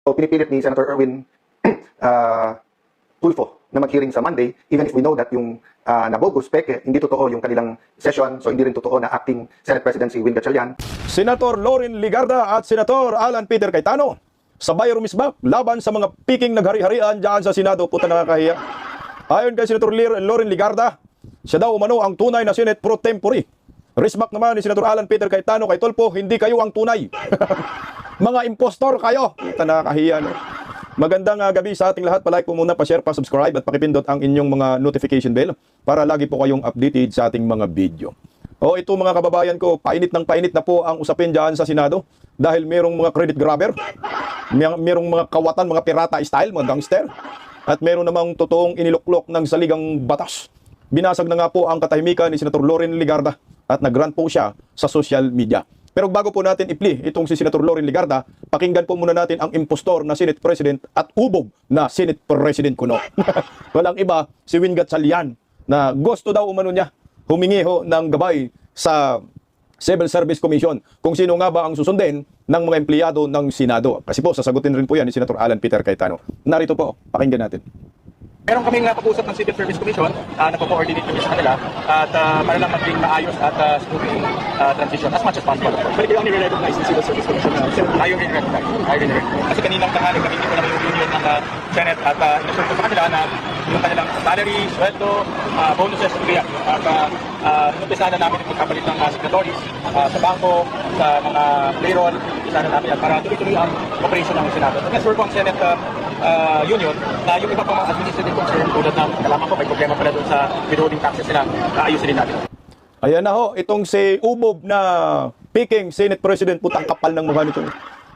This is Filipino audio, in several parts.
So, pinipilit ni Senator Erwin Tulfo na mag-hearing sa Monday, even if we know that yung nabogus, peke, hindi totoo yung kanilang session, so hindi rin totoo na acting Senate President si Win Gatchalian. Senator Loren Legarda at Senator Alan Peter Cayetano sabay rumisbak laban sa mga piking naghari-harian dyan sa Senado. Puta, nakakahiya. Ayon kay Senator Loren Legarda, siya daw umano ang tunay na Senate pro tempore. Risbak naman ni Senator Alan Peter Cayetano kay Tulfo, hindi kayo ang tunay. Mga impostor kayo. Puta, nakakahiya, no? Magandang gabi sa ating lahat. Palike po muna, pa-share, pa-subscribe at pakipindot ang inyong mga notification bell para lagi po kayong updated sa ating mga video. O ito mga kababayan ko, painit na po ang usapin dyan sa Senado dahil merong mga credit grabber, merong mga kawatan, mga pirata style, mga gangster, at meron namang totoong iniluklok ng saligang batas. Binasag na nga po ang katahimikan ni Senator Loren Legarda at nag-rant po siya sa social media. Pero bago po natin i-play itong si Senator Loren Legarda, pakinggan po muna natin ang impostor na Senate President at ubog na Senate President kuno. Walang iba, si Win Gatchalian, na gusto daw umano niya humingi ng gabay sa Civil Service Commission kung sino nga ba ang susundin ng mga empleyado ng Senado. Kasi po, sasagutin rin po yan ni Senator Alan Peter Cayetano. Narito po, pakinggan natin. Meron kaming pag-usap ng Civil Service Commission, nagpo-coordinate kami sa kanila at para lang maging maayos at smooth transition as much as possible. But you only recognize the Civil Service Commission. I already recognize. Kasi kaninang tanghali kami ko naman yung union ng Senate at inasure ko sa kanila na yung kanilang salary, sweldo, bonuses, kaya at inumpisa na namin yung pagkapalit ng signatories sa bangko, sa mga payroll, isa na namin at para tuloy-tuloy ang operation ng Senado. Nag-assure ko ang Senate Union na yung iba pang mga administrative concern tulad ng kalaman ko may problema pala doon sa withholding taxes nila, ayusin din natin. Ayan na ho, itong si Ubob na Peking Senate President, putang kapal ng mukha nito.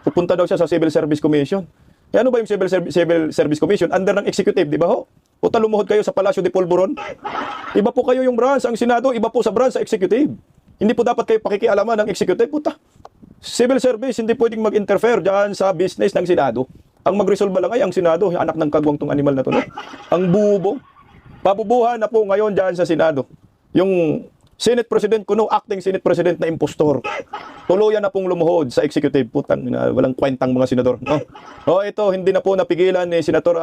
Pupunta daw siya sa Civil Service Commission. E ano ba yung Civil Service Commission? Under ng executive, di ba ho? Puta, lumuhod kayo sa Palacio de Polvoron. Iba po kayo yung branch, ang Senado, iba po sa branch sa executive. Hindi po dapat kayo pakikialaman ng executive, puta. Civil Service, hindi pwedeng mag-interfere dyan sa business ng Senado. Ang mag-resolve lang ay ang Senado, yung anak ng kagwang tong animal na to, no? Ang bubo. Pabubuhan na po ngayon dyan sa Senado. Yung Senate President kuno, acting Senate President na impostor. Tuluyan na pong lumuhod sa executive. Putang, walang kwentang mga senador, no? O ito, hindi na po napigilan ni Senator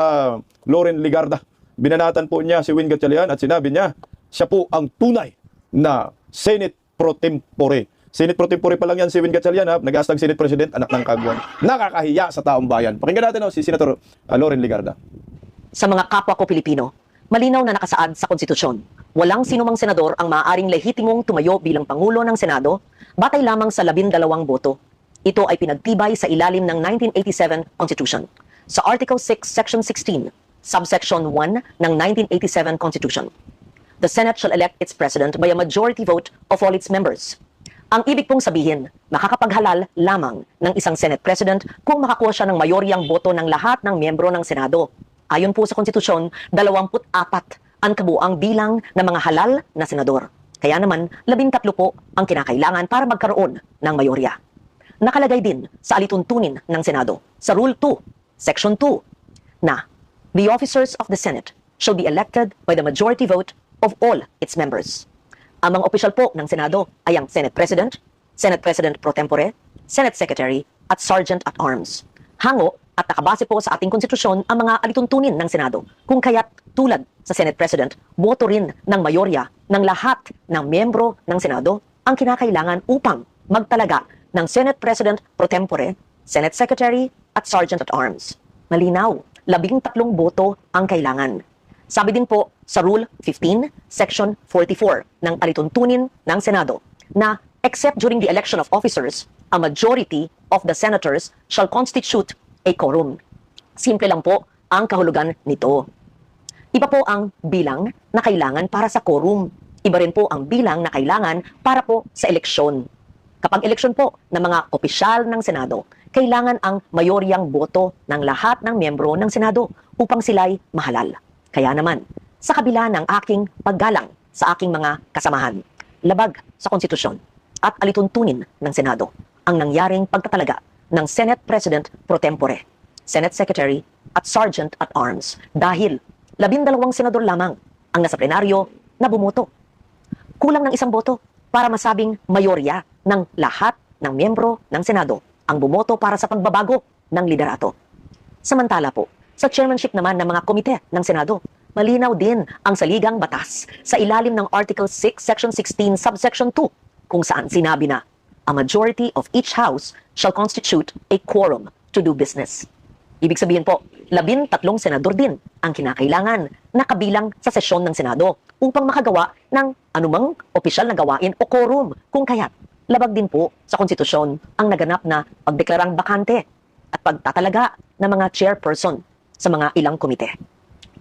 Loren Legarda. Binanatan po niya si Win Gatchalian at sinabi niya, siya po ang tunay na Senate pro tempore. Senate pro tempore pa lang yan si Win Gatchalian, ha? Nag-aastang Senate President, anak ng kagwang. Nakakahiya sa taong bayan. Pakinggan natin si Senator Loren Legarda. Sa mga kapwa ko Pilipino, malinaw na nakasaad sa konstitusyon, walang sinumang senador ang maaaring lehitimong tumayo bilang Pangulo ng Senado batay lamang sa 12 boto. Ito ay pinagtibay sa ilalim ng 1987 Constitution. Sa Article 6, Section 16, Subsection 1 ng 1987 Constitution. The Senate shall elect its President by a majority vote of all its members. Ang ibig pong sabihin, makakapaghalal lamang ng isang Senate President kung makakuha siya ng mayoryang boto ng lahat ng miyembro ng Senado. Ayon po sa konstitusyon, 24 ang kabuang bilang ng mga halal na senador. Kaya naman, 13 po ang kinakailangan para magkaroon ng mayorya. Nakalagay din sa alituntunin ng Senado, sa Rule 2, Section 2, na the officers of the Senate shall be elected by the majority vote of all its members. Ang mga opisyal po ng Senado ay ang Senate President, Senate President pro tempore, Senate Secretary, at Sergeant at Arms. Hango at nakabase po sa ating konstitusyon ang mga alituntunin ng Senado, kung kaya't tulad sa Senate President, boto rin ng mayorya ng lahat ng miyembro ng Senado ang kinakailangan upang magtalaga ng Senate President pro tempore, Senate Secretary, at Sergeant at Arms. Malinaw, 13 boto ang kailangan. Sabi din po sa Rule 15, Section 44 ng alituntunin ng Senado na except during the election of officers, a majority of the senators shall constitute a quorum. Simple lang po ang kahulugan nito. Iba po ang bilang na kailangan para sa quorum. Iba rin po ang bilang na kailangan para po sa eleksyon. Kapag eleksyon po ng mga opisyal ng Senado, kailangan ang mayoryang boto ng lahat ng miyembro ng Senado upang sila'y mahalal. Kaya naman, sa kabila ng aking paggalang sa aking mga kasamahan, labag sa konstitusyon at alituntunin ng Senado ang nangyaring pagtatalaga ng Senate President pro tempore, Senate Secretary at Sergeant at Arms dahil 12 senador lamang ang nasa plenaryo na bumoto. Kulang ng 1 boto para masabing mayorya ng lahat ng miyembro ng Senado ang bumoto para sa pagbabago ng liderato. Samantala po, sa chairmanship naman ng mga komite ng Senado, malinaw din ang saligang batas sa ilalim ng Article 6, Section 16, Subsection 2, kung saan sinabi na, a majority of each house shall constitute a quorum to do business. Ibig sabihin po, 13 senador din ang kinakailangan na kabilang sa sesyon ng Senado upang makagawa ng anumang opisyal na gawain o quorum. Kung kaya't, labag din po sa konstitusyon ang naganap na pagdeklarang bakante at pagtatalaga ng mga chairperson sa mga ilang komite.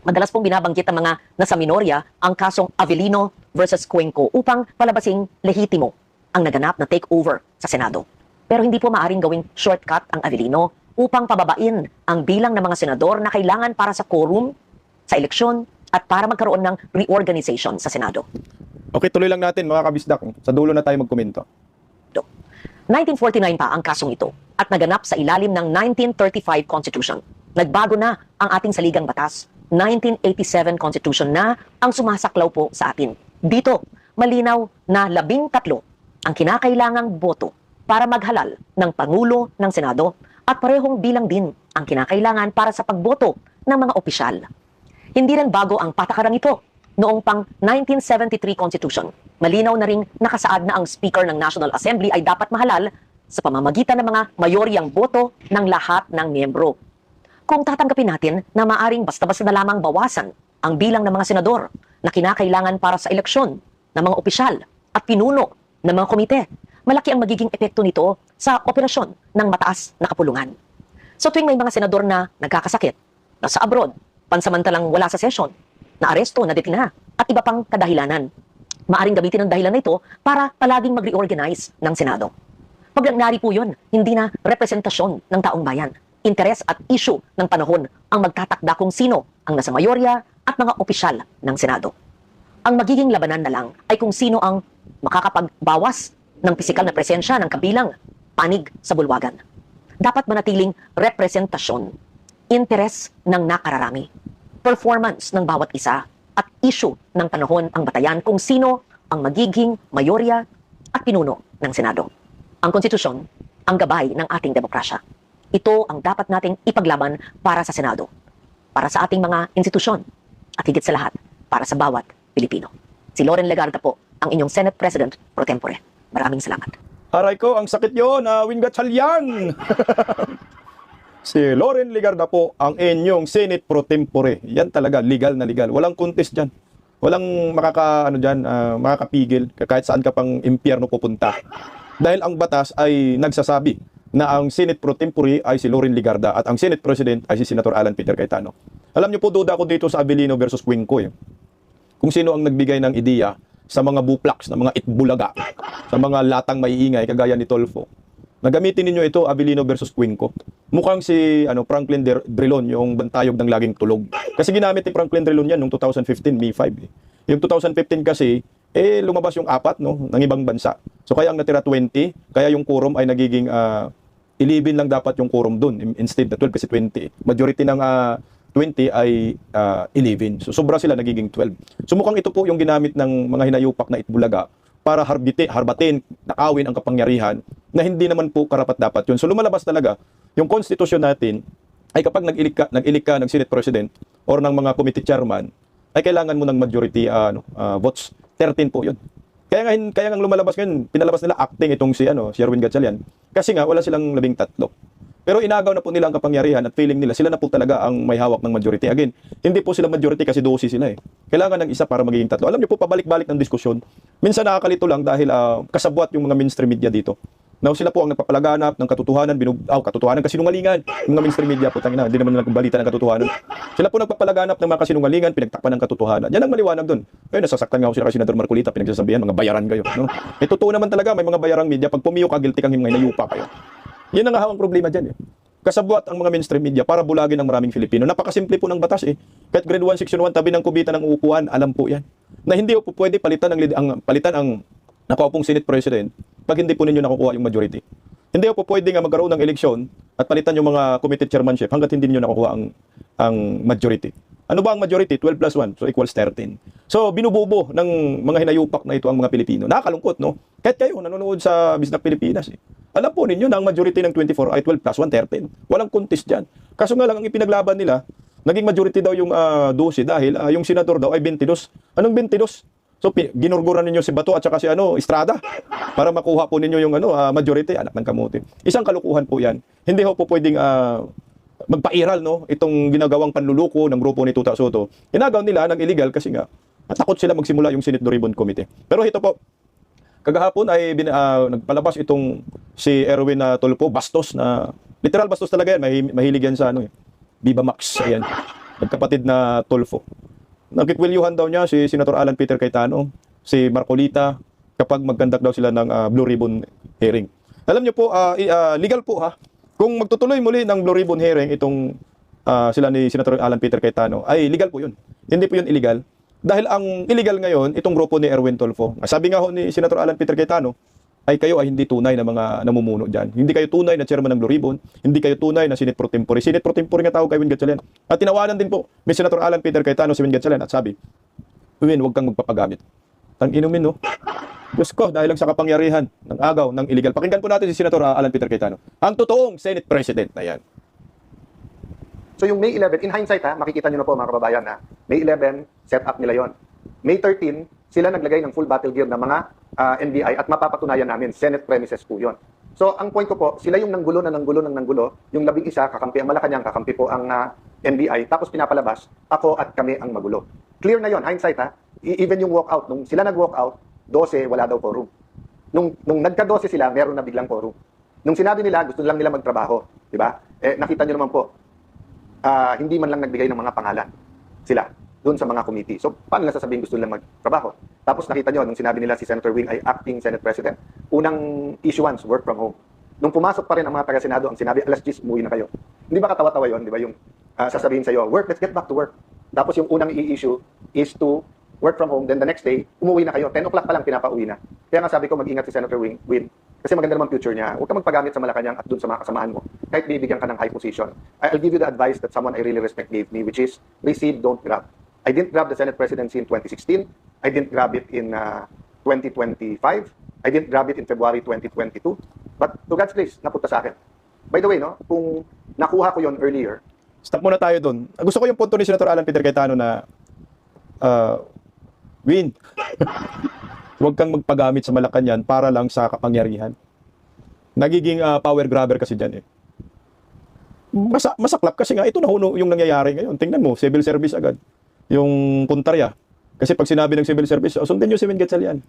Madalas pong binabanggit ng mga nasa minorya ang kasong Avellino versus Cuenco upang palabasing lehitimo ang naganap na takeover sa Senado. Pero hindi po maaring gawing shortcut ang Avellino upang pababain ang bilang ng mga senador na kailangan para sa quorum, sa eleksyon, at para magkaroon ng reorganization sa Senado. Okay, tuloy lang natin mga kabisdak. Sa dulo na tayo magkomento. 1949 pa ang kasong ito at naganap sa ilalim ng 1935 Constitution. Nagbago na ang ating saligang batas. 1987 Constitution na ang sumasaklaw po sa atin. Dito, malinaw na 13 ang kinakailangang boto para maghalal ng Pangulo ng Senado at parehong bilang din ang kinakailangan para sa pagboto ng mga opisyal. Hindi rin bago ang patakarang ito. Noong pang 1973 Constitution, malinaw na ring nakasaad na ang Speaker ng National Assembly ay dapat mahalal sa pamamagitan ng mga mayoryang boto ng lahat ng miyembro. Kung tatanggapin natin na maaring basta-basta na lamang bawasan ang bilang ng mga senador na kinakailangan para sa eleksyon ng mga opisyal at pinuno ng mga komite, malaki ang magiging epekto nito sa operasyon ng mataas na kapulungan. So tuwing may mga senador na nagkakasakit, nasa abroad, pansamantalang wala sa session, na aresto, na detina, at iba pang kadahilanan, maaring gamitin ang dahilan na ito para palaging mag-reorganize ng Senado. Pag nangyari po yun, hindi na representasyon ng taong bayan. Interes at issue ng panahon ang magtatakda kung sino ang nasa mayorya at mga opisyal ng Senado. Ang magiging labanan na lang ay kung sino ang makakapagbawas ng pisikal na presensya ng kabilang panig sa bulwagan. Dapat manatiling representasyon, interes ng nakararami, performance ng bawat isa, at issue ng panahon ang batayan kung sino ang magiging mayorya at pinuno ng Senado. Ang konstitusyon, ang gabay ng ating demokrasya. Ito ang dapat nating ipaglaban para sa Senado, para sa ating mga institusyon, at higit sa lahat, para sa bawat Pilipino. Si Loren Legarda po, ang inyong Senate President pro tempore. Maraming salamat. Aray ko, ang sakit yun, Wingatchalyan! Si Loren Legarda po, ang inyong Senate pro tempore. Yan talaga, legal na legal. Walang contest dyan. Walang makakapigil kahit saan ka pang impyerno pupunta. Dahil ang batas ay nagsasabi na ang Senate pro tempore ay si Loren Legarda at ang Senate President ay si Senator Alan Peter Cayetano. Alam niyo po, duda ko dito sa Avellino versus Cuenco. Kung sino ang nagbigay ng ideya sa mga buplaks, na mga itbulaga, sa mga latang maiingay, kagaya ni Tolfo. Nagamitin ninyo ito, Avellino versus Cuenco. Mukhang si Franklin Drilon, yung bantayog ng laging tulog. Kasi ginamit ni Franklin Drilon yan noong 2015, May 5. Yung 2015 kasi, lumabas yung 4 ng ibang bansa. So kaya ang natira 20, kaya yung quorum ay nagiging 11 lang dapat yung quorum dun, instead na 12 kasi 20. Majority ng 20 ay 11. So sobra sila, nagiging 12. So mukhang ito po yung ginamit ng mga hinayupak na itbulaga para harbatin, nakawin ang kapangyarihan na hindi naman po karapat-dapat yun. So lumalabas talaga, yung konstitusyon natin ay kapag nag-ilik ka ng Senate President or ng mga committee chairman, ay kailangan mo ng majority votes. 13 po yun. Kaya nga lumalabas ngayon, pinalabas nila acting itong si Sherwin Gatchalian. Kasi nga wala silang 13. Pero inagaw na po nila ang kapangyarihan at feeling nila sila na po talaga ang may hawak ng majority. Again, hindi po sila majority kasi 12 sila eh. Kailangan ng isa para magiging 3. Alam niyo po, pabalik-balik ng diskusyon. Minsan nakakalito lang dahil kasabwat yung mga mainstream media dito. Now sila po ang nagpapalaganap ng katotohanan, katotohanan kasinungalingan. Yung mga mainstream media po, tangina, hindi naman nagbalita ng katotohanan. Sila po nagpapalaganap ng mga kasinungalingan, pinagtakpan ng katotohanan. Yan ang maliwanag doon. Nasasaktan nga ako sila kay Senador Marcolita, pinagsasabihan, mga bayaran kayo. No? Totoo naman talaga, may mga bayarang media. Pag pumiyo ka, guilty kang hinayupa kayo. Yan ang hawang problema dyan. Kasabwat ang mga mainstream media para bulagin ang maraming Filipino. Napakasimple po ng batas eh. Kahit grade 1, section 1, tabi ng kubita ng uupuan, alam po yan. Na hindi po pwede palitan ang nakaupong Senate President pag hindi po ninyo nakukuha yung majority. Hindi po pwede nga magkaroon ng eleksyon at palitan yung mga committee chairmanship hanggat hindi niyo nakukuha ang majority. Ano ba ang majority? 12 plus 1, so equals 13. So, binububo ng mga hinayupak na ito ang mga Pilipino. Nakakalungkot, no? Kahit kayo, nanonood sa Bisnak Pilipinas. Alam po ninyo na ang majority ng 24 ay 12 plus 1, 13. Walang contest dyan. Kaso nga lang, ang ipinaglaban nila, naging majority daw yung 12 dahil yung senador daw ay 22. Anong 22? So, ginurguran ninyo si Bato at saka si Estrada para makuha po ninyo yung majority. Anak ng kamuti. Isang kalukuhan po yan. Hindi ho po pwedeng magpairal, no? Itong ginagawang panluluko ng grupo ni Tuta Soto. Ginagawa nila ng illegal kasi nga takot sila magsimula yung Senate Blue Ribbon Committee. Pero ito po, kagahapon ay nagpalabas itong si Erwin Tulfo, bastos na, literal bastos talaga yan, mahilig yan sa Viva Max, ayan, nagkapatid na Tulfo. Nagkikwilyuhan daw niya si Senator Alan Peter Cayetano, si Marcolita, kapag magkandak daw sila ng Blue Ribbon hearing. Alam niyo po, legal po ha, kung magtutuloy muli ng Blue Ribbon hearing itong sila ni Senator Alan Peter Cayetano, ay legal po yun. Hindi po yun illegal. Dahil ang illegal ngayon, itong grupo ni Erwin Tulfo. Sabi nga ho ni Senator Alan Peter Cayetano, ay kayo ay hindi tunay na mga namumuno dyan. Hindi kayo tunay na chairman ng Blue Ribbon, hindi kayo tunay na Senate Pro Tempore. Senate Pro Tempore nga tawag kay Win Gatchalian. At tinawanan din po ni Senator Alan Peter Cayetano si Win Gatchalian at sabi, Win, huwag kang magpapagamit. Tang inumin, no? Diyos ko, dahil lang sa kapangyarihan ng agaw ng illegal. Pakinggan po natin si Senator Alan Peter Cayetano, ang totoong Senate President na yan. So yung May 11, in hindsight makikita nyo na po mga kababayan na May 11, set up nila yon. May 13, sila naglagay ng full battle gear ng mga NBI at mapapatunayan namin, Senate premises po yon. So ang point ko po, sila yung nanggulo, yung 11 kakampi ang Malacanang, kakampi po ang NBI, tapos pinapalabas, ako at kami ang magulo. Clear na yon, hindsight even yung walkout, nung sila nag-walkout, 12, wala daw quorum. Nung nagka-12 sila, meron na biglang quorum. Nung sinabi nila, gusto lang nila magtrabaho, di ba? Nakita nyo naman po, hindi man lang nagbigay ng mga pangalan sila doon sa mga committee. So, paano nila sasabihin gusto nilang magtrabaho? Tapos nakita nyo, nung sinabi nila si Senator Wing ay acting Senate President, unang issuance, work from home. Nung pumasok pa rin ang mga taga-Senado, ang sinabi, alas 10, umuwi na kayo. Hindi ba katawa-tawa yun? Di ba yung sasabihin sa'yo, work, let's get back to work. Tapos yung unang i-issue is to work from home, then the next day, umuwi na kayo. 10 o'clock pa lang pinapauwi na. Kaya nga sabi ko, mag-ingat si Senator Wing, kasi maganda naman future niya. Huwag ka magpagamit sa Malacanang at dun sa mga kasamaan mo. Kahit bibigyan ka ng high position. I'll give you the advice that someone I really respect gave me, which is, receive, don't grab. I didn't grab the Senate presidency in 2016. I didn't grab it in 2025. I didn't grab it in February 2022. But to God's grace, napunta sa akin. By the way, no, kung nakuha ko yon earlier. Stop muna tayo doon. Gusto ko yung punto ni Senator Alan Peter Cayetano na Win, huwag kang magpagamit sa Malacanang para lang sa kapangyarihan. Nagiging power grabber kasi dyan eh. Masaklap kasi nga ito na yung nangyayari ngayon. Tingnan mo, civil service agad. Yung puntarya. Kasi pag sinabi ng civil service, sundin nyo si Win Gatchalian.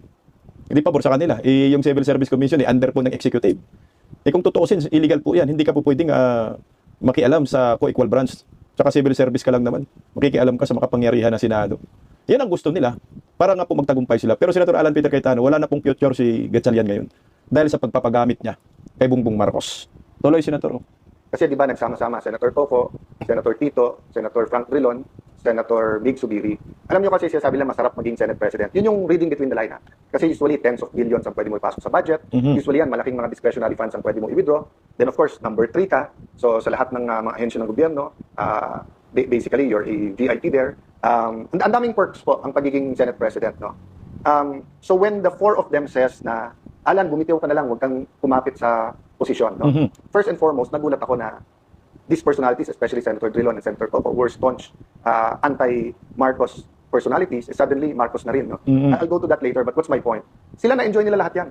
Hindi pabor sa kanila. Yung Civil Service Commission, under po ng executive. Kung tutuusin, illegal po yan. Hindi ka po pwedeng makialam sa co-equal branch. Tsaka civil service ka lang naman. Makikialam ka sa makapangyarihan ng Senado. Yan ang gusto nila. Para nga po magtagumpay sila. Pero Senator Alan Peter Cayetano, wala na pong future si Gatchalian ngayon. Dahil sa pagpapagamit niya kay Bongbong Marcos. Tuloy, Senator. Kasi di ba nagsama-sama, Senator Coco, Senator Tito, Senator Frank Drilon, Senator Big Subiri. Alam nyo kasi sinasabi nila masarap maging Senate President. Yun yung reading between the line Kasi usually tens of billions ang pwede mo ipasok sa budget. Usually yan, malaking mga discretionary funds ang pwede mo i-withdraw. Then of course, number 3 ka. So sa lahat ng mga ahensya ng gobyerno, basically you're a VIP there. Ang daming perks po ang pagiging Senate President. No? So when the 4 of them says na, Alan, bumitiw ka na lang, huwag kang kumapit sa posisyon. No? First and foremost, nagulat ako na these personalities, especially Senator Drilon and Senator Coco, were staunch anti-Marcos personalities. Suddenly, Marcos na rin. No? I'll go to that later, but what's my point? Sila na-enjoy nila lahat yan.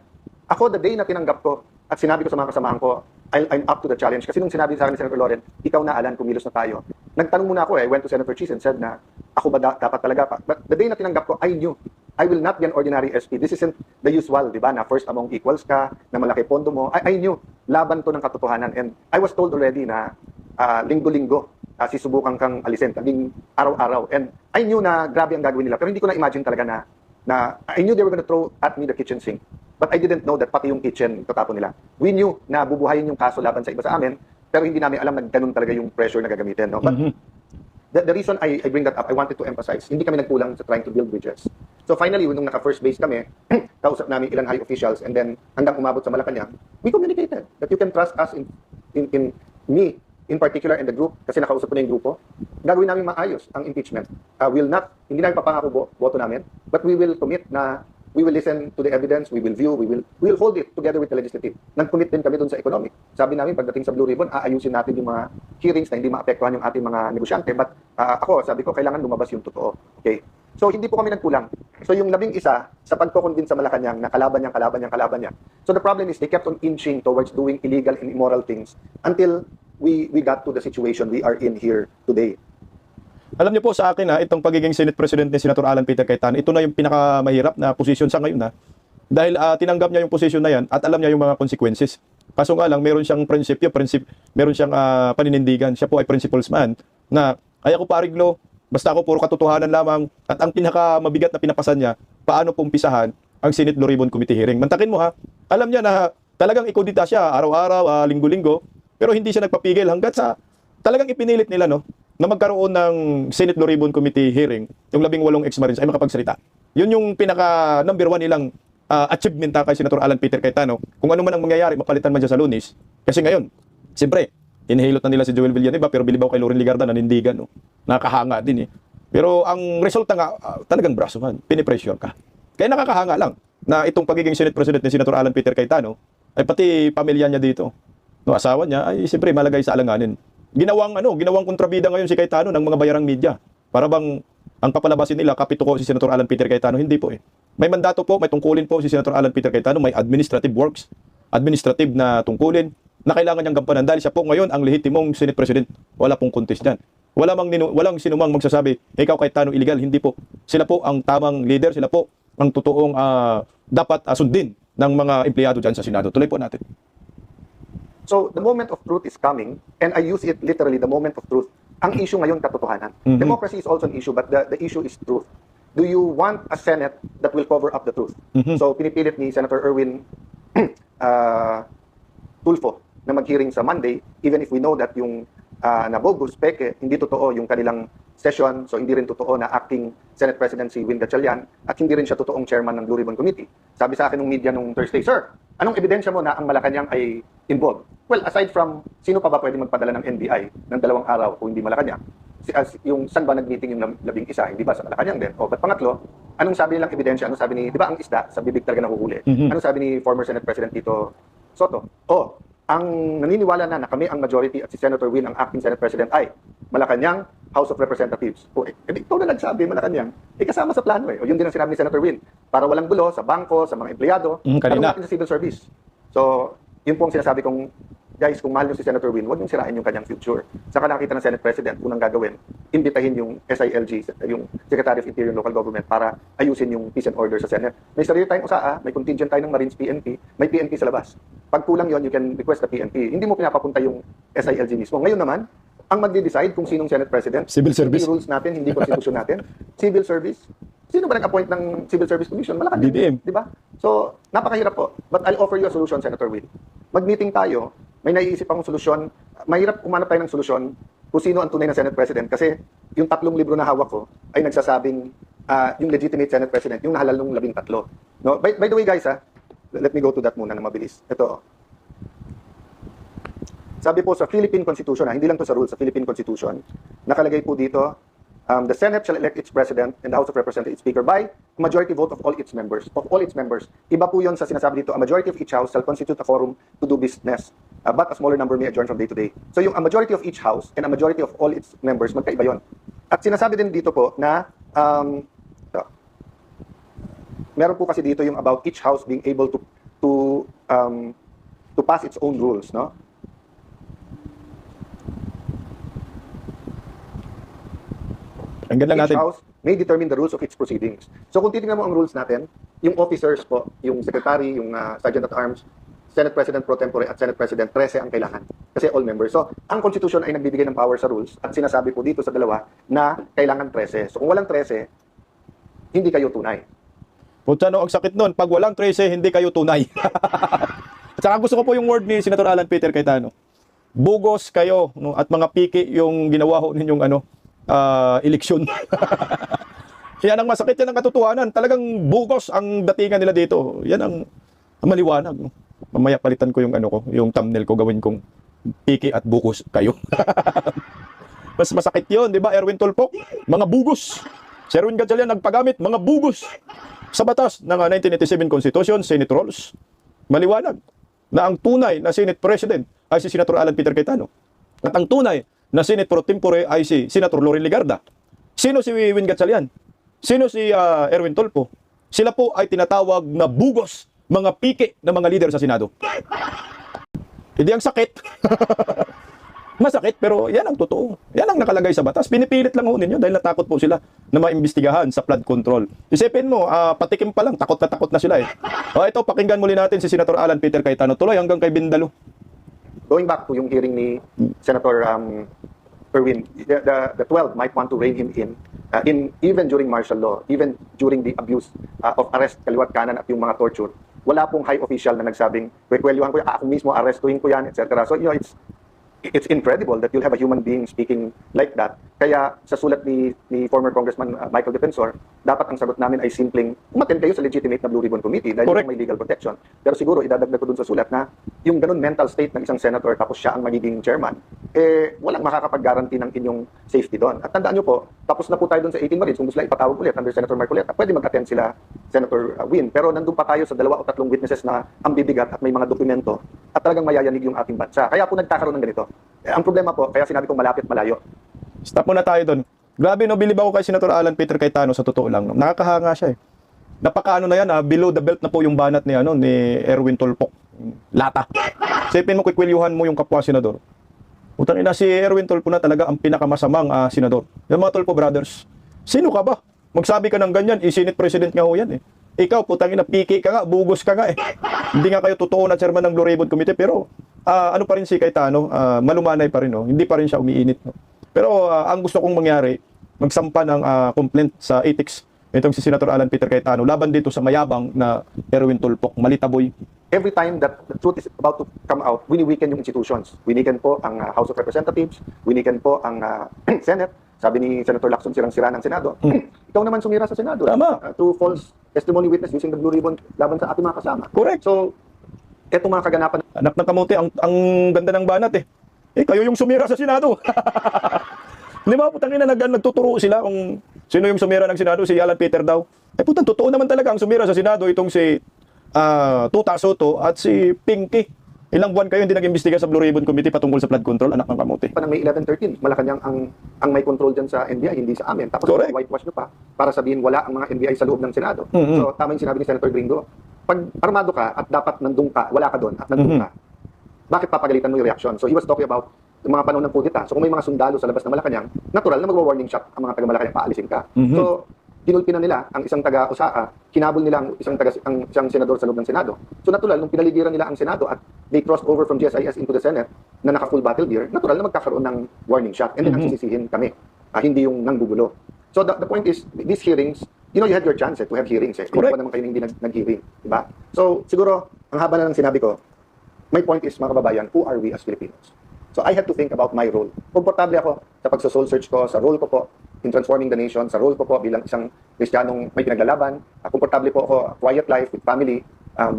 Ako, the day na tinanggap ko at sinabi ko sa mga kasamahan ko, I'm up to the challenge. Kasi nung sinabi sa akin ni Senator Loren, ikaw na, Alan, kumilos na tayo. Nagtanong muna ako went to Senator Cheese and said na, ako ba dapat talaga pa? But the day na tinanggap ko, I knew, I will not be an ordinary SP. This isn't the usual, di ba, na first among equals ka, na malaki pondo mo. I knew, laban to ng katotohanan. And I was told already na linggo-linggo, sisubukan kang alisin, laging araw-araw. And I knew na grabe ang gagawin nila. Pero hindi ko na-imagine talaga na I knew they were gonna throw at me the kitchen sink. But I didn't know that pati yung kitchen tatapon nila. We knew na bubuhayin yung kaso laban sa iba sa amin, pero hindi namin alam na ganun talaga yung pressure na gagamitin. No? But the reason I bring that up, I wanted to emphasize, hindi kami nagkulang sa trying to build bridges. So finally, nung naka-first base kami, kausap namin ilang high officials and then hanggang umabot sa Malacanang, we communicated that you can trust us in me, in particular, in the group, kasi nakausap ko na yung grupo, gagawin namin maayos ang impeachment. Hindi namin papangako boto namin, but we will commit na we will listen to the evidence, we will view, we will hold it together with the legislative. Nag-commit din kami dun sa economic. Sabi namin, pagdating sa Blue Ribbon, aayusin natin yung mga hearings na hindi maapektuhan yung ating mga negosyante. But sabi ko, kailangan lumabas yung totoo. Okay? So, hindi po kami nagkulang. So, yung 11 sa pagko-convince sa Malacanang na kalaban niya. So, the problem is they kept on inching towards doing illegal and immoral things until we got to the situation we are in here today. Alam niyo po sa akin itong pagiging Senate President ni Senator Alan Peter Cayetano, ito na yung pinakamahirap na posisyon sa ngayon Dahil tinanggap niya yung posisyon na yan at alam niya yung mga consequences. Kaso nga lang, meron siyang meron siyang paninindigan. Siya po ay principles man na ay ako pariglo, basta ako puro katotohanan lamang at ang pinakamabigat na pinapasan niya, paano pumpisahan ang Senate Blue Ribbon Committee hearing. Mantakin mo alam niya na talagang ikudita siya araw-araw, linggo-linggo, pero hindi siya nagpapigil hanggat sa talagang ipinilit nila na magkaroon ng Senate Blue Ribbon Committee hearing, yung 18 ex-Marines ay makapagsalita. Yun yung pinaka number 1 nilang achievement kay Senator Alan Peter Cayetano. Kung ano man ang mangyayari, mapalitan man siya sa Lunes. Kasi ngayon, siyempre, inihilot na nila si Joel Villanueva, pero bilibaw kay Loren Ligarda, nanindigan. Nakakahanga din Pero ang resulta nga, talagang brasuhan, pinipressure ka. Kaya nakakahanga lang na itong pagiging Senate President ni Senator Alan Peter Cayetano, ay pati pamilya niya dito, asawa niya, ay siyempre malagay sa alanganin. Ginawang kontrabida ngayon si Cayetano ng mga bayarang media. Para bang ang papalabasin nila, kapituko si Senator Alan Peter Cayetano, hindi po May mandato po, may tungkulin po si Senator Alan Peter Cayetano, may administrative works, administrative na tungkulin na kailangan niyang gampanan dahil siya po ngayon ang lehitimong Senate President. Wala pong contest dyan. Walang sinumang magsasabi, ikaw Cayetano illegal, hindi po. Sila po ang tamang leader, sila po ang totoong dapat sundin ng mga empleyado dyan sa Senado. Tuloy po natin. So, the moment of truth is coming, and I use it literally, the moment of truth. Ang issue ngayon, katotohanan. Democracy is also an issue, but the issue is truth. Do you want a Senate that will cover up the truth? So, pinipilit ni Senator Erwin Tulfo na mag-hearing sa Monday, even if we know that yung nabogus, peke, hindi totoo yung kanilang session, so hindi rin totoo na acting Senate President si Win Gatchalian, at hindi rin siya totoong chairman ng Blue Ribbon Committee. Sabi sa akin ng media nung Thursday, Sir, anong ebidensya mo na ang Malacanang ay involved? Well, aside from, sino pa ba pwede magpadala ng NBI ng 2 araw kung hindi Malacanang? Yung saan ba nag-meeting yung 11, hindi ba sa Malacanang din? O, but pangatlo, anong sabi nilang ebidensya? Anong sabi ni, di ba ang isda, sa bibig talaga nahuhuli? Anong sabi ni former Senate President Tito Soto? Ang naniniwala na kami ang majority at si Senator Win ang acting Senate President ay Malacanang, House of Representatives. Ikaw na nagsabi, Malacanang, kasama sa plano O yun din ang sinabi ni Senator Win. Para walang gulo sa bangko, sa mga empleyado, kanina. natin sa civil service. So, yun po ang sinasabi kong, guys, kung mahal nyo si Senator Win, huwag nyo sirain yung kanyang future. Saka nakita ng Senate President, unang gagawin, imbitahin yung SILG, yung Secretary of Interior and Local Government para ayusin yung peace and order sa Senate. May sarili tayong USAA, may contingent tayo ng Marines PNP, may PNP sa labas. Pag kulang yon, you can request the PNP. Hindi mo pinapapunta yung SILG mismo. Ngayon naman, ang magde-decide kung sinong Senate President, Civil Service. hindi rules natin, hindi constitution natin. Civil Service. Sino ba nag-appoint ng Civil Service Commission? Malacanang, BBM. di ba? So, napakahirap po. But I'll offer you a solution, Senator Will. Mag-meeting tayo, may naiisip akong solusyon. Mahirap kumanap tayo ng solusyon kung sino ang tunay na Senate President kasi yung 3 libro na hawak ko ay nagsasabing yung legitimate Senate President, yung nahalal nung 13. No? By the way, guys, let me go to that muna na mabilis. Ito. Sabi po sa Philippine Constitution, hindi lang to sa rules, sa Philippine Constitution, nakalagay po dito, the Senate shall elect its President and the House of Representatives Speaker by a majority vote of all its members. Iba po yon sa sinasabi dito, a majority of each House shall constitute a quorum to do business, but a smaller number may adjourn from day to day. So yung a majority of each House and a majority of all its members, magkaiba yon. At sinasabi din dito po na, meron po kasi dito yung about each House being able to pass its own rules, no? Ang ganda Each natin. House may determine the rules of its proceedings. So kung titingnan mo ang rules natin, yung officers po, yung Secretary, yung Sergeant at Arms, Senate President Pro Tempore at Senate President, 13 ang kailangan. Kasi all members. So ang Constitution ay nagbibigay ng power sa rules at sinasabi po dito sa dalawa na kailangan 13. So kung walang 13, hindi kayo tunay. Putsa no, ang sakit nun. Pag walang 13, hindi kayo tunay. At saka gusto ko po yung word ni Senator Alan Peter Cayetano. Bugos kayo, no? At mga piki yung ginawa ho ninyong eleksyon. Yan ang masakit, yan ang katotohanan. Talagang bugos ang datingan nila dito. Yan ang maliwanag. No? Mamaya palitan ko yung thumbnail ko, gawin kong piki at bugos kayo. Mas masakit yun, di ba? Erwin Tulfo, mga bugos. Si Erwin Gatchalian nagpagamit, mga bugos. Sa batas ng 1987 Constitution, Senate Rules, maliwanag na ang tunay na Senate President ay si Senator Alan Peter Cayetano. At ang tunay na Senate Pro Tempore ay si Senator Loren Legarda. Sino si Win Gatchalian? Sino si Erwin Tulfo? Sila po ay tinatawag na bugos, mga piki ng mga leader sa Senado. Hindi ang sakit. Masakit, pero yan ang totoo. Yan ang nakalagay sa batas. Pinipilit lang ho ninyo dahil natakot po sila na maimbestigahan sa flood control. Isipin mo, patikim pa lang, takot na sila eh. Ito, pakinggan muli natin si Senator Alan Peter Cayetano. Tuloy hanggang kay Bindalo. Going back to yung hearing ni Senator Erwin, the 12 might want to rein him in even during martial law, even during the abuse of arrest, kaliwat kanan at yung mga torture. Wala pong high official na nagsabing, kwekwelyuhan ko, ako mismo, arrestuhin ko yan, etc. So, it's incredible that you'll have a human being speaking like that. Kaya sa sulat ni former Congressman Michael Defensor, dapat ang sagot namin ay simpleng umattend kayo sa legitimate na Blue Ribbon Committee dahil Correct. may legal protection. Pero siguro idadagdag ko dun sa sulat na yung ganun mental state ng isang senator tapos siya ang magiging chairman, walang makakapag-guarantee ng inyong safety doon. At tandaan nyo po, tapos na po tayo doon sa 18 Marines, kung gusto lang ipatawag ulit under Senator Marcoleta, pwede mag-attend sila Senator Win. Pero nandun pa tayo sa 2 o 3 witnesses na ang bibigat at may mga dokumento at talagang mayayanig yung ating bansa. Kaya po nagkakaroon ng ganito. Ang problema po, kaya sinabi kong malapit malayo. Stop muna tayo doon. Grabe no, bilib ako kay Senator Alan Peter Cayetano sa totoo lang. Nakakahanga siya eh. Napakaano na yan, below the belt na po yung banat ni Erwin Tulfo. Lata. Sipin mo, kikwilyuhan mo yung kapwa senador. Utang ina, si Erwin Tulfo na talaga ang pinakamasamang senador. Yung mga Tulfo brothers, sino ka ba? Magsabi ka ng ganyan, i-Senate President nga ho yan eh. Ikaw, putang ina, piki ka nga, bugos ka nga eh. Hindi nga kayo totoo na chairman ng Blue Ribbon Committee, pero ano pa rin si Cayetano, malumanay pa rin, no? Hindi pa rin siya umiinit. No? Pero ang gusto kong mangyari, magsampa ng complaint sa ethics itong si Senator Alan Peter Cayetano laban dito sa mayabang na Erwin Tulfo, malitaboy. Every time that the truth is about to come out, wini-weaken yung institutions. Winiken po ang House of Representatives, winiken po ang Senate. Sabi ni Senator Lacson, sirang-sira ng Senado. Ikaw naman sumira sa Senado. Tama. Through false testimony witness using the Blue Ribbon laban sa ating mga kasama. Correct. So, etong mga kaganapan. Anak ng kamuti, ang ganda ng banat eh. Kayo yung sumira sa Senado. Di ba, putang ina, nagtuturo sila kung sino yung sumira ng Senado, si Alan Peter daw. Putang, totoo naman talaga ang sumira sa Senado, itong si Tuta Soto at si Pinky. Ilang buwan kayo hindi nag-imbestiga sa Blue Ribbon Committee patungkol sa flood control, anak ng kamuti. Pa ng May 11-13, Malacanang ang may control dyan sa NBI, hindi sa amin. Tapos Correct. whitewash nyo pa para sabihin wala ang mga NBI sa loob ng Senado. Mhm. So, tama yung sinabi ni Senator Gringo. Pag armado ka at dapat nandun ka, wala ka doon at nandun ka, bakit papagalitan mo yung reaction? So he was talking about yung mga panahon ng kudita. So kung may mga sundalo sa labas ng Malacanang, natural na magwa-warning shot ang mga taga-Malacanang, paalisin ka. Mhm. So kinulpi na nila ang isang taga-USAA, kinabol nila ang isang senador sa loob ng Senado. So natural, nung pinaligiran nila ang Senado at they crossed over from GSIS into the Senate na naka-full battle gear, natural na magkakaroon ng warning shot. And then ang sisisihin kami, hindi yung nanggugulo. So the point is, these hearings, you had your chance to have hearings. Correct. Hindi naman kayo hindi nag-hearing. Diba? So siguro, ang haba na ng sinabi ko, my point is, mga kababayan, who are we as Filipinos? So I had to think about my role. Komportable ako sa pagso-soul search ko, sa role ko po in transforming the nation, sa role ko po bilang isang Kristiyanong may pinaglalaban. Komportable po ako, quiet life with family,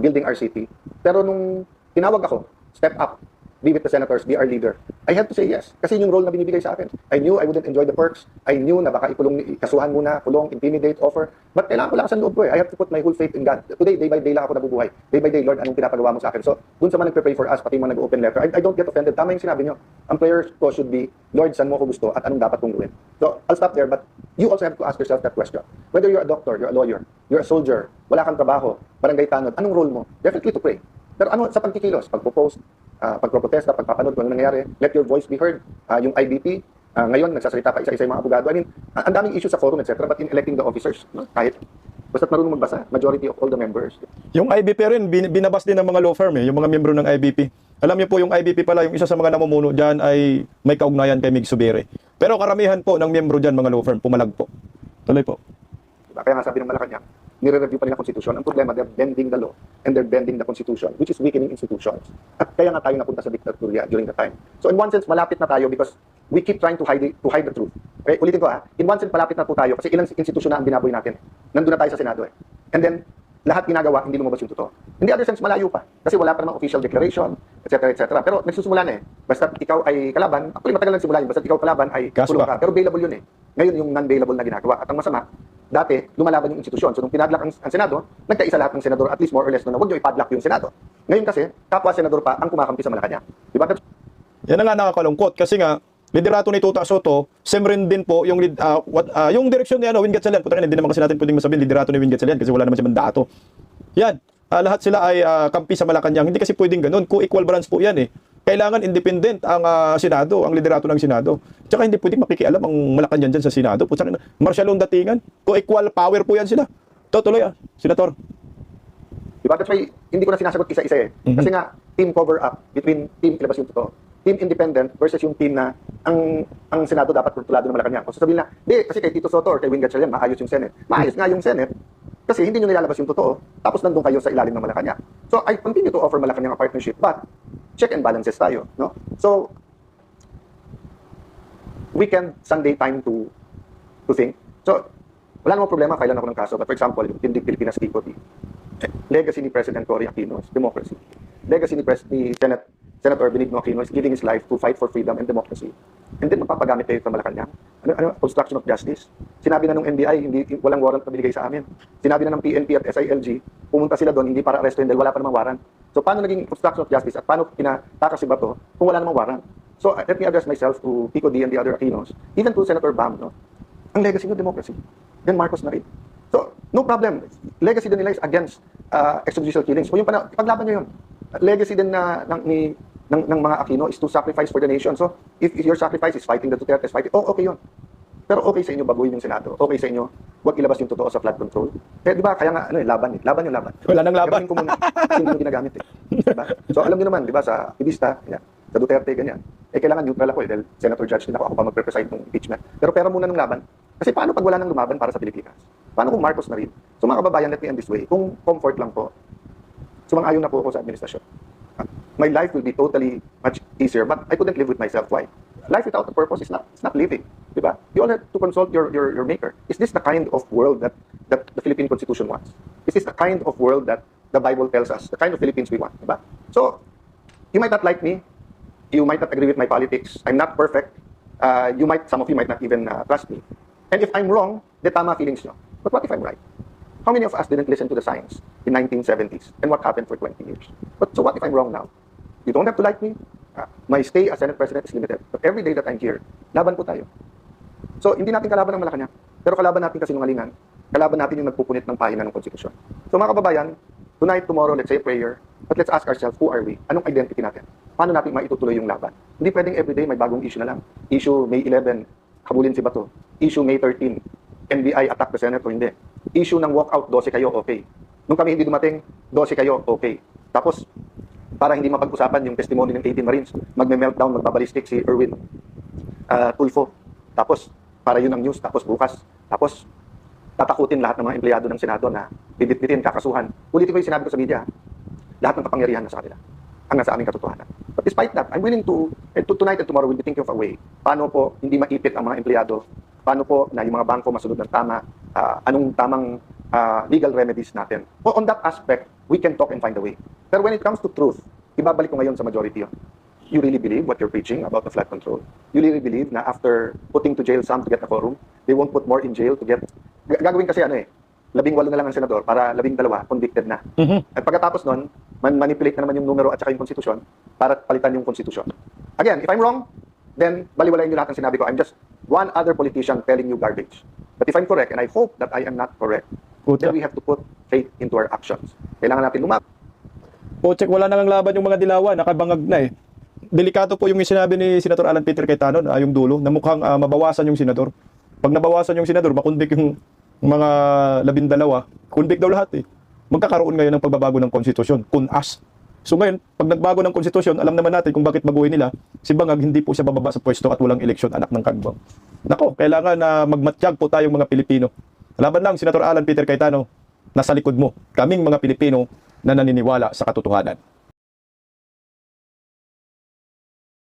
building our city. Pero nung tinawag ako, step up, be with the senators, be our leader, I had to say yes. Kasi yung role na binibigay sa akin. I knew I wouldn't enjoy the perks. I knew na baka ikasuhan muna, kulong, intimidate, offer. But kailangan ko lakas ang loob ko eh. I have to put my whole faith in God. Today, day by day lang ako nabubuhay. Day by day, Lord, anong pinapagawa mo sa akin? So, dun sa mga nagpe-pray for us, pati mga nag-open letter, I don't get offended. Tama yung sinabi nyo. Ang prayer ko should be, Lord, saan mo ko gusto at anong dapat kong gawin? So, I'll stop there, but you also have to ask yourself that question. Whether you're a doctor, you're a lawyer, you're a soldier, wala kang trabaho, barangay tanod, anong role mo? Definitely to pray. Pero ano sa pagkikilos, pagpo-post, pagpropotesta, pagpapanood kung ano nangyayari, let your voice be heard. Yung IBP, ngayon nagsasalita pa isa-isa yung mga abogado. I mean, ang daming issues sa forum, etc. But in electing the officers, kahit basta't marunong magbasa, majority of all the members. Yung IBP rin, binabas din ng mga law firm yung mga miyembro ng IBP. Alam niyo po, yung IBP pala, yung isa sa mga namumuno dyan ay may kaugnayan kay Mig Subiri. Pero karamihan po ng miyembro dyan, mga law firm, pumalag po. Tuloy po. Diba? Kaya nga sabi ng Malacanang, nire-review pa nila Constitution. Ang problema, they're bending the law and they're bending the Constitution, which is weakening institutions. At kaya nga tayo napunta sa dictatorya during the time. So in one sense, malapit na tayo because we keep trying to hide the truth. Okay, ulitin ko In one sense, malapit na po tayo kasi ilang institusyon na ang binaboy natin. Nandun na tayo sa Senado And then, lahat ginagawa, hindi lumabas yung totoo. In the other sense, malayo pa. Kasi wala pa namang official declaration, etc. etc. Pero nagsusumula na Basta ikaw ay kalaban, actually matagal lang simula yun. Basta ikaw kalaban ay Kaso kulong ba? ka. Pero bailable yun Ngayon yung non-bailable na ginagawa. At ang masama, dati, lumalaban yung institusyon. So, nung pinadlock ang Senado, nagkaisa lahat ng senador, at least more or less, na huwag nyo ipadlock yung Senado. Ngayon kasi, kapwa senador pa ang kumakampi sa Malacanang. Diba? Yan na nga nakakalungkot kasi nga liderato ni Tuta Soto, same rin din po yung yung direksyon ni Win Gatchalian. Puta hindi naman kasi natin pwedeng masabihin liderato ni Win Gatchalian kasi wala naman siya mandato. Yan, lahat sila ay kampi sa Malacanang. Hindi kasi pwedeng ganun. Co-equal branch po yan eh. Kailangan independent ang Senado, ang liderato ng Senado. Tsaka hindi pwedeng makikialam ang Malacanang dyan sa Senado. Puta marsyalong datingan. Co-equal power po yan sila. Tuloy Senator. Diba? That's why, hindi ko na sinasagot isa-isa eh. Kasi nga, team cover up between team ilabas yung totoo. Team independent versus yung team na ang Senado dapat kontrolado ng Malacanang. Kung sasabihin na, di, kasi kay Tito Soto or kay Win Gatchalian, maayos yung Senate. Maayos nga yung Senate kasi hindi nyo nilalabas yung totoo, tapos nandun kayo sa ilalim ng Malacanang. So, I continue to offer Malacanang a partnership, but check and balances tayo. No? So, weekend, Sunday time to think. So, wala namang problema, kailan ako ng kaso. But for example, yung Tindig Pilipinas Kikoti, legacy ni President Cory Aquino is democracy. Legacy ni Senator Benigno Aquino is giving his life to fight for freedom and democracy. And then magpapagamit kayo sa Malacanang. Ano, obstruction of justice. Sinabi na ng NBI, walang warrant na binigay sa amin. Sinabi na ng PNP at SILG, pumunta sila doon, hindi para arrestuhin dahil wala pa namang warrant. So paano naging obstruction of justice at paano pinatakas si Bato kung wala namang warrant? So let me address myself to Pico D and the other Aquinos, even to Senator Bam. No? Ang legacy ng democracy. Then Marcos na rin. So, no problem. Legacy din nila is against extrajudicial killings. O yung paglaban nyo yun. Legacy din ng mga Aquino is to sacrifice for the nation. So, if your sacrifice is fighting the Duterte's fighting, okay yun. Pero okay sa inyo baguhin yung Senado. Okay sa inyo, huwag ilabas yung totoo sa flood control. Di ba, kaya nga, laban eh. Laban yung laban. Wala nang laban. Gabahin ko muna. Hindi yung ginagamit eh. Diba? So, alam niyo naman, di ba, sa Ibista, sa Duterte, ganyan. Kailangan neutral ako eh, dahil Senator Judge din ako pa magpe-preside ng impeachment. Pero pera muna ng laban. Kasi paano pag wala nang lumaban para sa Pilipinas? Paano kung Marcos na rin? So mga kababayan, let me end this way. Kung comfort lang po, sumang-ayon na po ako sa administrasyon. My life will be totally much easier, but I couldn't live with myself. Why? Life without a purpose is not living. Diba? You all have to consult your maker. Is this the kind of world that the Philippine Constitution wants? Is this the kind of world that the Bible tells us, the kind of Philippines we want? Diba? So, you might not like me. You might not agree with my politics. I'm not perfect. Some of you might not even trust me. And if I'm wrong, de tama feelings nyo. But what if I'm right? How many of us didn't listen to the science in 1970s? And what happened for 20 years? So what if I'm wrong now? You don't have to like me. My stay as Senate President is limited. But every day that I'm here, laban po tayo. So hindi natin kalaban ng Malacanang. Pero kalaban natin kasinungalingan. Kalaban natin yung nagpupunit ng pahina ng konstitusyon. So mga kababayan, tonight, tomorrow, let's say a prayer. But let's ask ourselves, who are we? Anong identity natin? Paano natin maitutuloy yung laban? Hindi pwedeng everyday may bagong issue na lang. Issue May 11, habulin si Bato. Issue May 13, NBI attack the Senate o hindi. Issue ng walkout, 12 kayo, okay. Nung kami hindi dumating, 12 kayo, okay. Tapos, para hindi mapag-usapan yung testimony ng 18 Marines, magme-meltdown, magbabalistik si Erwin Tulfo. Tapos, para yun ang news. Tapos bukas, tatakutin lahat ng mga empleyado ng Senado na bibit-bitin, kakasuhan. Ulitin ko yung sinabi ko sa media, lahat ng kapangyarihan na sa kanila ang nasa aming katotohanan. But despite that, I'm willing to tonight and tomorrow we'll be thinking of a way. Paano po hindi maipit ang mga empleyado? Paano po na yung mga bangko masunod ng tama? Anong tamang legal remedies natin? On that aspect, we can talk and find a way. Pero when it comes to truth, ibabalik ko ngayon sa majority yun. You really believe what you're preaching about the flood control? You really believe na after putting to jail some to get a quorum, they won't put more in jail to get... Gagawin kasi 18 na lang ang senador para 12 convicted na. At pagkatapos nun, manipulate na naman yung numero at saka yung konstitusyon para palitan yung konstitusyon. Again, if I'm wrong, then baliwalayin nyo lahat ng sinabi ko. I'm just one other politician telling you garbage. But if I'm correct, and I hope that I am not correct, then we have to put faith into our actions. Kailangan natin lumab. Check, wala nang laban yung mga dilawan, nakabangag na eh. Delikado po yung sinabi ni Senator Alan Peter Cayetano, yung dulo, na mukhang mabawasan yung senador. Pag nabawasan yung senador, makundik yung mga 12, kundik daw lahat eh. Magkakaroon ngayon ng pagbabago ng konstitusyon, kun-as. So ngayon, pag nagbago ng konstitusyon, alam naman natin kung bakit baguhin nila. Si Bangag hindi po siya bababa sa pwesto at walang eleksyon, anak ng Kangbang. Nako, kailangan na magmatiyag po tayong mga Pilipino. Laban lang, Senator Alan Peter Cayetano, nasa likod mo. Kaming mga Pilipino na naniniwala sa katotohanan.